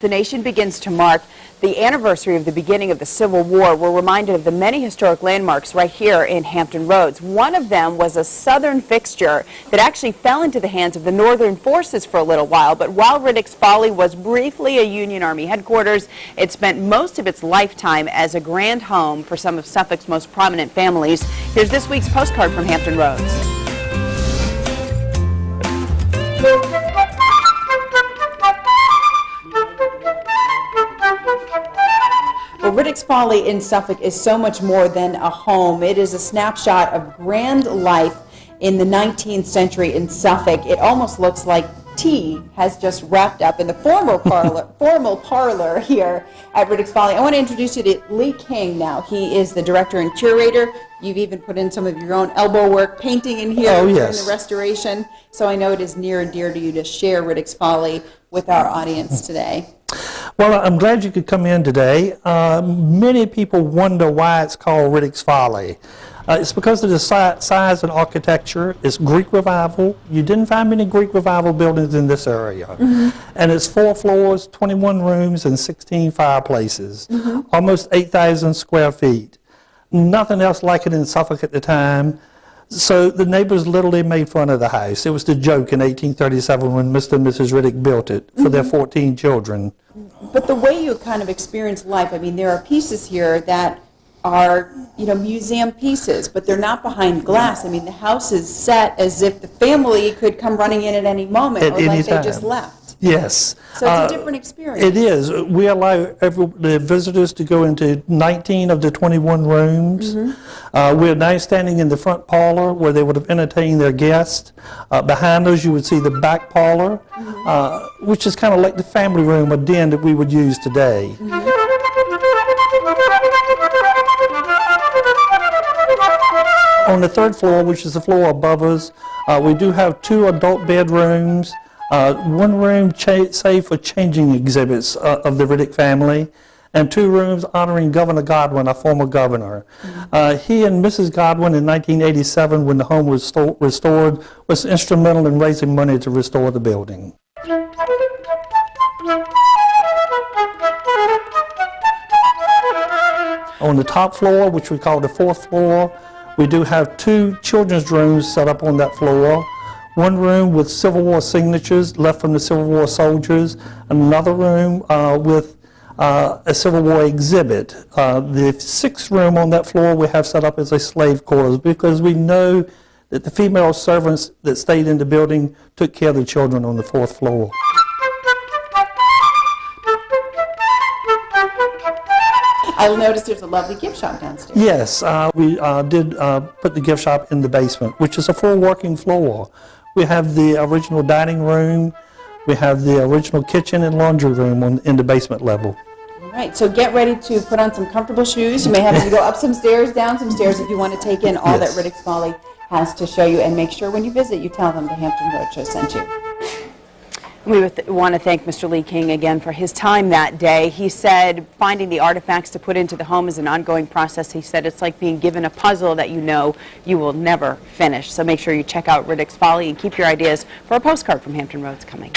The nation begins to mark the anniversary of the beginning of the Civil War. We're reminded of the many historic landmarks right here in Hampton Roads. One of them was a southern fixture that actually fell into the hands of the Northern forces for a little while. But while Riddick's Folly was briefly a Union Army headquarters, it spent most of its lifetime as a grand home for some of Suffolk's most prominent families. Here's this week's postcard from Hampton Roads. Well, Riddick's Folly in Suffolk is so much more than a home. It is a snapshot of grand life in the 19th century in Suffolk. It almost looks like tea has just wrapped up in the formal parlor here at Riddick's Folly. I want to introduce you to Lee King now. He is the director and curator. You've even put in some of your own elbow work, painting in here during the restoration. So I know it is near and dear to you to share Riddick's Folly with our audience today. Well, I'm glad you could come in today. Many people wonder why it's called Riddick's Folly. It's because of the size and architecture. It's Greek Revival. You didn't find many Greek Revival buildings in this area. And it's 4 floors, 21 rooms, and 16 fireplaces. Almost 8,000 square feet. Nothing else like it in Suffolk at the time. So the neighbors literally made fun of the house. It was the joke in 1837 when Mr. and Mrs. Riddick built it for their 14 children. But the way you kind of experience life, I mean, there are pieces here that are, you know, museum pieces, but they're not behind glass. I mean, the house is set as if the family could come running in at any moment, or like they just left. Yes. So it's a different experience. It is. We allow the visitors to go into 19 of the 21 rooms. We're now standing in the front parlor where they would have entertained their guests. Behind us you would see the back parlor, which is kind of like the family room or den that we would use today. On the 3rd floor, which is the floor above us, we do have 2 adult bedrooms. 1 room saved for changing exhibits of the Riddick family, and 2 rooms honoring Governor Godwin, our former governor. He and Mrs. Godwin in 1987, when the home was restored, was instrumental in raising money to restore the building. On the top floor, which we call the 4th floor, we do have 2 children's rooms set up on that floor. 1 room with Civil War signatures left from the Civil War soldiers, another room with a Civil War exhibit. The 6th room on that floor we have set up as a slave quarters because we know that the female servants that stayed in the building took care of the children on the 4th floor. I noticed there's a lovely gift shop downstairs. Yes, we did put the gift shop in the basement, which is a full working floor. We have the original dining room, we have the original kitchen and laundry room in the basement level. All right, so get ready to put on some comfortable shoes. You may have to go up some stairs, down some stairs if you want to take in all that Riddick's Folly has to show you. And make sure when you visit, you tell them the Hampton Roadshow sent you. We want to thank Mr. Lee King again for his time that day. He said finding the artifacts to put into the home is an ongoing process. He said it's like being given a puzzle that you know you will never finish. So make sure you check out Riddick's Folly and keep your ideas for a postcard from Hampton Roads coming.